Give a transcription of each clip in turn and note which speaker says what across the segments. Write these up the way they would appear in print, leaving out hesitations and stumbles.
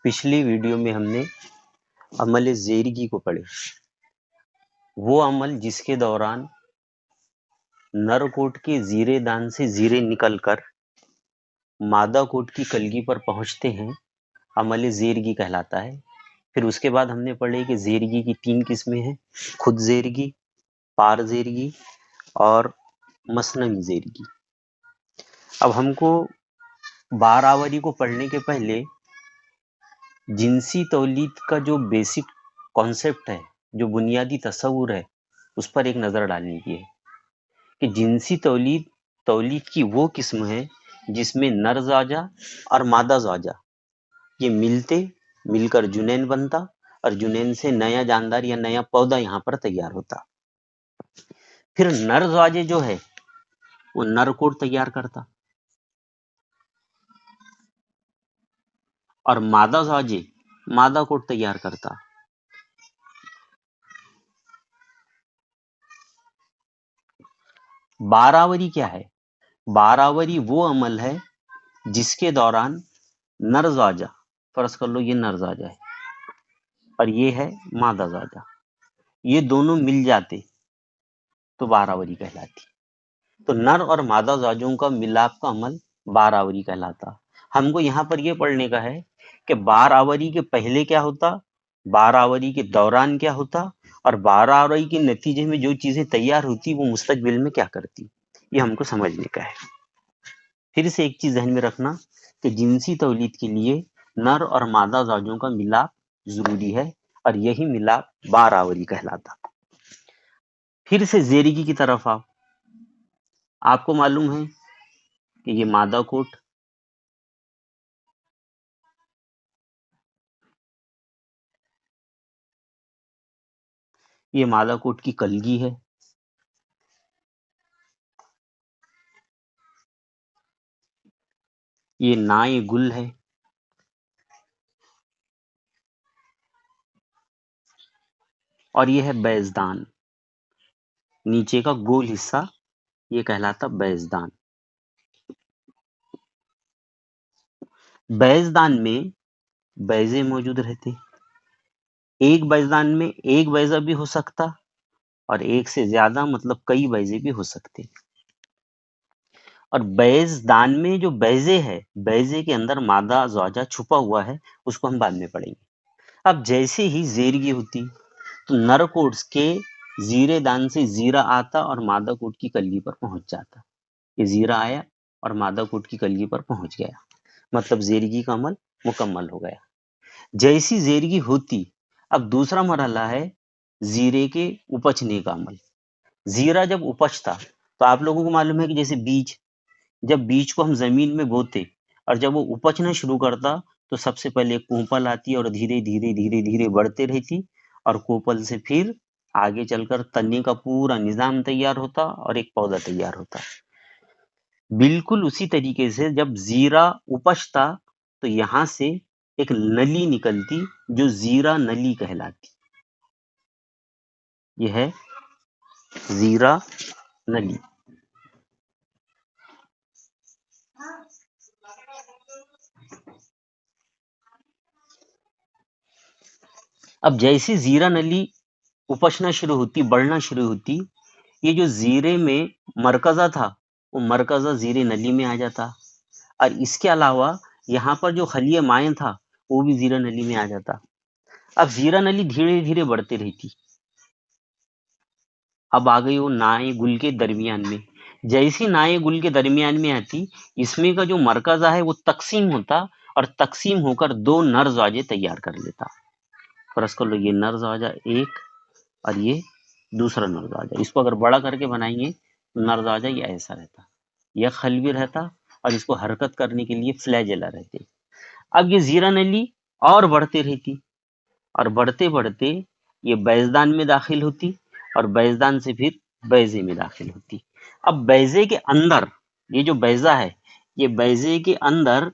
Speaker 1: پچھلی ویڈیو میں ہم نے عمل زیرگی کو پڑھے، وہ عمل جس کے دوران نر کوٹ کے زیرے دان سے زیرے نکل کر مادہ کوٹ کی کلگی پر پہنچتے ہیں، عمل زیرگی کہلاتا ہے۔ پھر اس کے بعد ہم نے پڑھے کہ زیرگی کی 3 قسمیں ہیں: خود زیرگی، پار زیرگی اور مصنوعی زیرگی۔ اب ہم کو بار آوری کو پڑھنے کے پہلے جنسی تولید کا جو بیسک کانسیپٹ ہے، جو بنیادی تصور ہے، اس پر ایک نظر ڈالنے کی ہے کہ جنسی تولید کی وہ قسم ہے جس میں نر زاجہ اور مادہ زاجہ یہ مل کر جنین بنتا اور جنین سے نیا جاندار یا نیا پودا یہاں پر تیار ہوتا۔ پھر نر زاجے جو ہے وہ نر کوٹ تیار کرتا اور مادہ زاجے مادہ کوٹ تیار کرتا۔ باراوری کیا ہے؟ باراوری وہ عمل ہے جس کے دوران نر زاجہ، فرض کر لو یہ نر زاجہ ہے اور یہ ہے مادہ زاجہ، یہ دونوں مل جاتے تو باراوری کہلاتی۔ تو نر اور مادہ زاجوں کا ملاپ کا عمل باراوری کہلاتا۔ ہم کو یہاں پر یہ پڑھنے کا ہے کہ باراوری کے پہلے کیا ہوتا، باراوری کے دوران کیا ہوتا، اور باراوری کے نتیجے میں جو چیزیں تیار ہوتی وہ مستقبل میں کیا کرتی، یہ ہم کو سمجھنے کا ہے۔ پھر سے ایک چیز ذہن میں رکھنا کہ جنسی تولید کے لیے نر اور مادہ زاجوں کا ملاپ ضروری ہے اور یہی ملاپ باراوری کہلاتا۔ پھر سے زیرگی کی طرف آؤ۔ آپ کو معلوم ہے کہ یہ مادہ کوٹ، یہ مادہ کوٹ کی کلگی ہے، یہ نائے گل ہے، اور یہ ہے بیضدان، نیچے کا گول حصہ یہ کہلاتا بیضدان۔ بیضدان میں بیضے موجود رہتے، ایک بیضدان میں ایک بیضہ بھی ہو سکتا اور ایک سے زیادہ مطلب کئی بیضے بھی ہو سکتے۔ اور بیضدان میں جو بیضے ہے، بیضے کے اندر مادہ زاجہ چھپا ہوا ہے، اس کو ہم بعد میں پڑھیں گے۔ اب جیسے ہی زیرگی ہوتی تو نر کوٹس کے زیرے دان سے زیرہ آتا اور مادہ کوٹ کی کلگی پر پہنچ جاتا۔ یہ زیرہ آیا اور مادہ کوٹ کی کلگی پر پہنچ گیا، مطلب زیرگی کا عمل مکمل ہو گیا۔ جیسی زیرگی ہوتی اب دوسرا مرحلہ ہے زیرے کے اپچنے کا عمل۔ زیرہ جب اپچتا تو آپ لوگوں کو معلوم ہے کہ جیسے جب بیج کو ہم زمین میں بوتے اور جب وہ اپچنا شروع کرتا تو سب سے پہلے ایک کوپل آتی اور دھیرے دھیرے دھیرے دھیرے بڑھتے رہتی اور کوپل سے پھر آگے چل کر تنے کا پورا نظام تیار ہوتا اور ایک پودا تیار ہوتا۔ بالکل اسی طریقے سے جب زیرہ اپچتا تو یہاں سے ایک نلی نکلتی جو زیرہ نلی کہلاتی، یہ ہے زیرہ نلی۔ اب جیسی زیرہ نلی اپچنا شروع ہوتی، بڑھنا شروع ہوتی، یہ جو زیرے میں مرکزہ تھا وہ مرکزہ زیرے نلی میں آ جاتا، اور اس کے علاوہ یہاں پر جو خلیہ مائع تھا وہ بھی زیرہ نلی میں آ جاتا۔ اب زیرہ نلی دھیرے دھیرے بڑھتے رہتی، اب آ گئی وہ نائے گل کے درمیان میں۔ جیسی نائے گل کے درمیان میں آتی، اس میں کا جو مرکزہ ہے وہ تقسیم ہوتا اور تقسیم ہو کر 2 نر زاجے تیار کر لیتا۔ فرض کر لو یہ نر زاجہ ایک اور یہ دوسرا نر زاجہ، اس کو اگر بڑا کر کے بنائیں گے تو نر زاجہ یہ ایسا رہتا، یہ خلوی رہتا اور اس کو حرکت کرنے کے لیے فلیجلا رہتے۔ اب یہ زیرہ نلی اور بڑھتے رہتی اور بڑھتے بڑھتے یہ بیضدان میں داخل ہوتی اور بیضدان سے پھر بیضے میں داخل ہوتی۔ اب بیضے کے اندر یہ جو بیضہ ہے، یہ بیضے کے اندر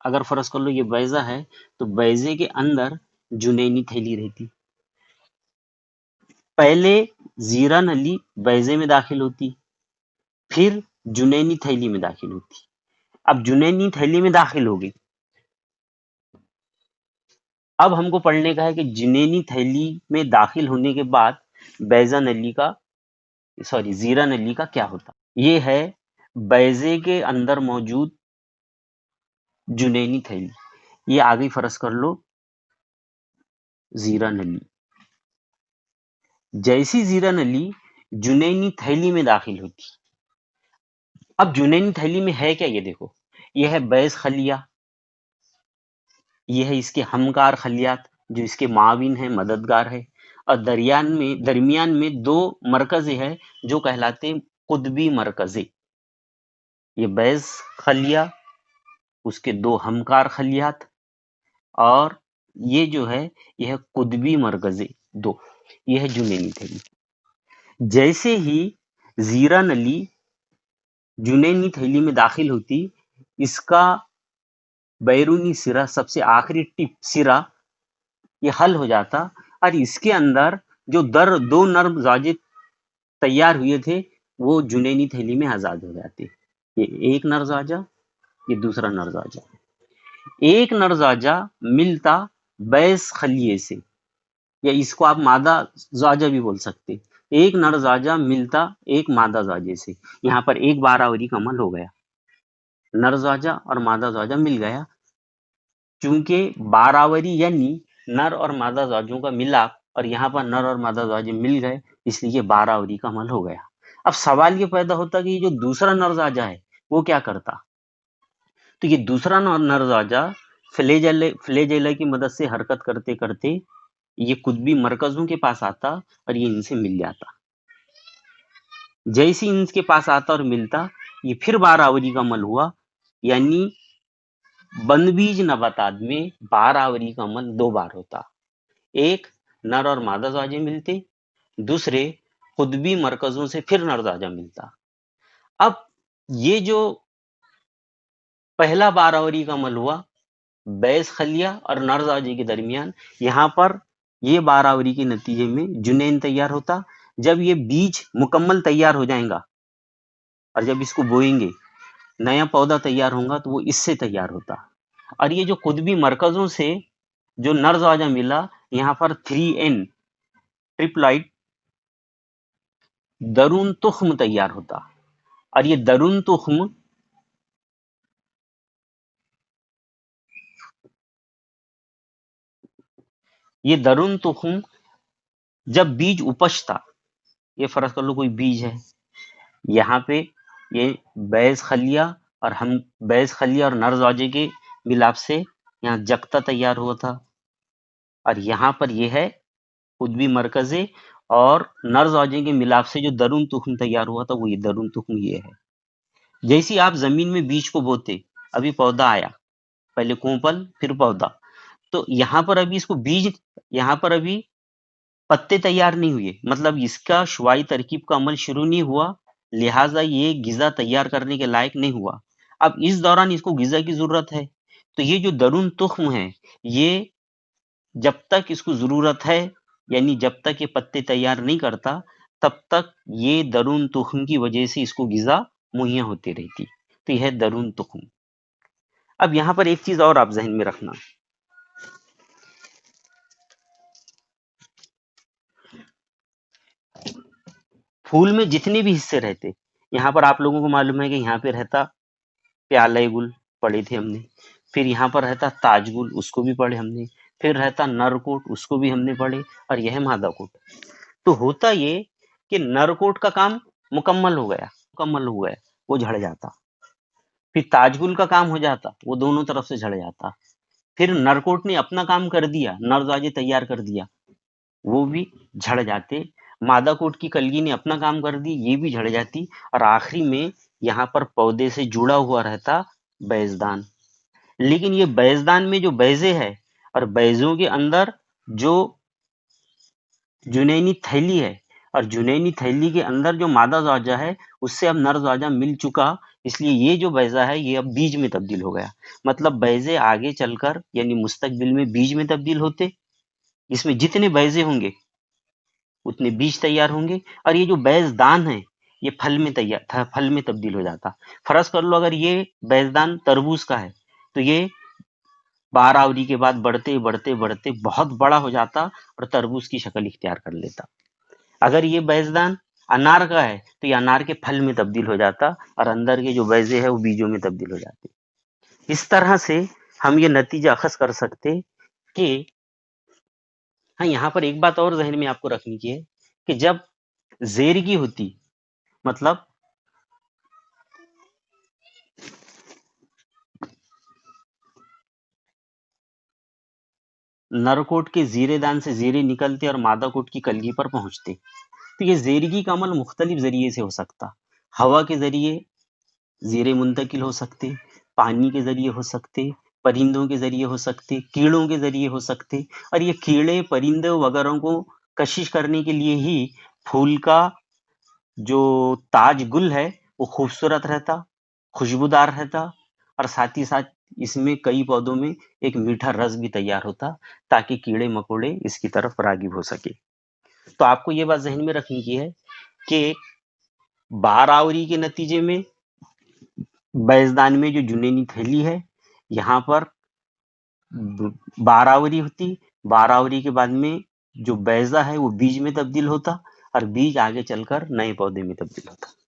Speaker 1: اگر فرض کر لو یہ بیضہ ہے تو بیضے کے اندر جنینی تھیلی رہتی۔ پہلے زیرہ نلی بیضے میں داخل ہوتی، پھر جنینی تھیلی میں داخل ہوتی، اب جنینی تھیلی میں داخل ہوگی. اب ہم کو پڑھنے کا ہے کہ جنینی تھیلی میں داخل ہونے کے بعد بیضہ نلی کا زیرہ نلی کا کیا ہوتا. یہ ہے بیضے کے اندر موجود جنینی تھیلی. یہ آگے فرض کر لو زیرہ نلی. جیسی زیرہ نلی جنینی تھیلی میں داخل ہوتی. اب جنینی تھیلی میں ہے کیا؟ یہ دیکھو، یہ ہے بیض خلیہ، یہ ہے اس کے ہمکار خلیات جو اس کے معاون ہیں، مددگار ہے، اور درمیان میں دو مرکزیں ہیں جو کہلاتے ہیں قطبی مرکزیں. یہ بیض خلیہ، اس کے دو ہمکار خلیات، اور یہ جو ہے یہ ہے قطبی مرکزیں دو. یہ ہے جنینی تھیلی. جیسے ہی زیرہ نلی جنینی تھیلی میں داخل ہوتی، اس کا بیرونی سرا، سب سے آخری ٹپ سرا، یہ حل ہو جاتا، اور اس کے اندر جو دو نرم زاوجے تیار ہوئے تھے وہ جنینی تھیلی میں آزاد ہو جاتے. یہ ایک نر زاوجہ، یہ دوسرا نر زاوجہ. ایک نر زاوجہ ملتا بیض خلیے سے، یا اس کو آپ مادہ زاوجہ بھی بول سکتے. ایک نر زاوجہ ملتا ایک مادہ زاوجے سے. یہاں پر ایک باراوری کا عمل ہو گیا، نر زاوجہ اور مادہ زاوجہ مل گیا. چونکہ باراوری یعنی نر اور مادہ زاوجوں کا ملاپ، اور یہاں پر نر اور مادہ زاوجے مل گئے، اس لیے باراوری کا عمل ہو گیا. اب سوال یہ پیدا ہوتا کہ یہ جو دوسرا نر زاوجہ ہے وہ کیا کرتا. تو یہ دوسرا نر زاوجہ فلیجیلا کی مدد سے حرکت کرتے کرتے یہ قطبی مرکزوں کے پاس آتا اور یہ ان سے مل جاتا. جیسے ان کے پاس آتا اور ملتا، یہ پھر باراوری کا عمل ہوا. یعنی بند بیج نباتات میں باراوری کا عمل دو بار ہوتا. ایک، نر اور مادہ زاوجے ملتے، دوسرے قطبی مرکزوں سے پھر نر زاوجہ ملتا. اب یہ جو پہلا باراوری کا عمل ہوا بیض خلیہ اور نر زاوجے کے درمیان، یہاں پر یہ باراوری کے نتیجے میں جنین تیار ہوتا. جب یہ بیج مکمل تیار ہو جائیں گا اور جب اس کو بوئیں گے، نیا پودا تیار ہوگا تو وہ اس سے تیار ہوتا. اور یہ جو قطبی مرکزوں سے جو نر زاوجہ ملا، یہاں پر 3N ٹرپلائٹ درون تخم تیار ہوتا. اور یہ درون تخم جب بیج اپجتا، یہ فرض کر لو کوئی بیج ہے، یہاں پہ یہ بیض خلیہ اور نر زاوجے کے ملاپ سے یہاں جگتا تیار ہوا تھا، اور یہاں پر یہ ہے قطبی مرکزیں، اور نر زاوجے کے ملاپ سے جو درون تخم تیار ہوا تھا وہ یہ درون تخم یہ ہے. جیسی آپ زمین میں بیج کو بوتے، ابھی پودا آیا، پہلے کونپل پھر پودا، تو یہاں پر ابھی اس کو بیج، یہاں پر ابھی پتے تیار نہیں ہوئے، مطلب اس کا شعاعی ترکیب کا عمل شروع نہیں ہوا، لہٰذا یہ غذا تیار کرنے کے لائق نہیں ہوا. اب اس دوران اس کو غذا کی ضرورت ہے، تو یہ جو درون تخم ہے یہ جب تک اس کو ضرورت ہے، یعنی جب تک یہ پتے تیار نہیں کرتا، تب تک یہ درون تخم کی وجہ سے اس کو غذا مہیا ہوتی رہتی. تو یہ ہے درون تخم. اب یہاں پر ایک چیز اور آپ ذہن میں رکھنا، پھول میں جتنے بھی حصے رہتے، یہاں پر آپ لوگوں کو معلوم ہے کہ یہاں پہ رہتا پیالہ گل، پڑھے تھے ہم نے، پھر یہاں پر رہتا تاج گل، اس کو بھی پڑھے ہم نے، پھر رہتا نرکوٹ، اس کو بھی ہم نے پڑھے، اور یہ ہے مادہ کوٹ. تو ہوتا یہ کہ نرکوٹ کا کام مکمل ہو گیا، وہ جھڑ جاتا. پھر تاج گل کا کام ہو جاتا، وہ دونوں طرف سے جھڑ جاتا. پھر نرکوٹ نے اپنا کام کر دیا، نر زاوجے تیار کر دیا، وہ بھی جھڑ جاتے. مادہ کوٹ کی کلگی نے اپنا کام کر دی، یہ بھی جھڑ جاتی. اور آخری میں یہاں پر پودے سے جڑا ہوا رہتا بیضدان. لیکن یہ بیضدان میں جو بیضے ہے اور بیضوں کے اندر جو جنینی تھیلی ہے، اور جنینی تھیلی کے اندر جو مادہ زاوجہ ہے اس سے اب نر زاوجہ مل چکا، اس لیے یہ جو بیضہ ہے یہ اب بیج میں تبدیل ہو گیا. مطلب بیضے آگے چل کر یعنی مستقبل میں بیج میں تبدیل ہوتے، اس میں جتنے بیضے ہوں گے اتنے بیج تیار ہوں گے. اور یہ جو بیض دان ہے یہ پھل میں تبدیل ہو جاتا. فرض کر لو اگر یہ بیضدان تربوز کا ہے تو یہ 12 آوری کے بعد بڑھتے بڑھتے بڑھتے بہت بڑا ہو جاتا اور تربوز کی شکل اختیار کر لیتا. اگر یہ بیضدان انار کا ہے تو یہ انار کے پھل میں تبدیل ہو جاتا اور اندر کے جو بیضے ہیں وہ بیجوں میں تبدیل ہو جاتے. اس طرح سے ہم یہ نتیجہ اخذ کر سکتے کہ ہاں یہاں پر ایک بات اور ذہن میں آپ کو رکھنی کی ہے کہ جب زیرگی ہوتی مطلب نر کوٹ کے زیرے دان سے زیرے نکلتے اور مادہ کوٹ کی کلگی پر پہنچتے تو یہ زیرگی کا عمل مختلف ذریعے سے ہو سکتا. ہوا کے ذریعے زیرے منتقل ہو سکتے، پانی کے ذریعے ہو سکتے، پرندوں کے ذریعے ہو سکتے، کیڑوں کے ذریعے ہو سکتے. اور یہ کیڑے پرندے وغیرہ کو کشش کرنے کے لیے ہی پھول کا جو تاج گل ہے وہ خوبصورت رہتا، خوشبودار رہتا اور ساتھ ہی ساتھ اس میں کئی پودوں میں ایک میٹھا رس بھی تیار ہوتا تاکہ کیڑے مکوڑے اس کی طرف راغب ہو سکے. تو آپ کو یہ بات ذہن میں رکھنی کی ہے کہ 12 آوری کے نتیجے میں بیضدان میں جو جنینی تھیلی ہے یہاں پر 12 آوری ہوتی، 12 آوری کے بعد میں جو بیضہ ہے وہ بیج میں تبدیل ہوتا اور بیج آگے چل کر نئے پودے میں تبدیل ہوتا.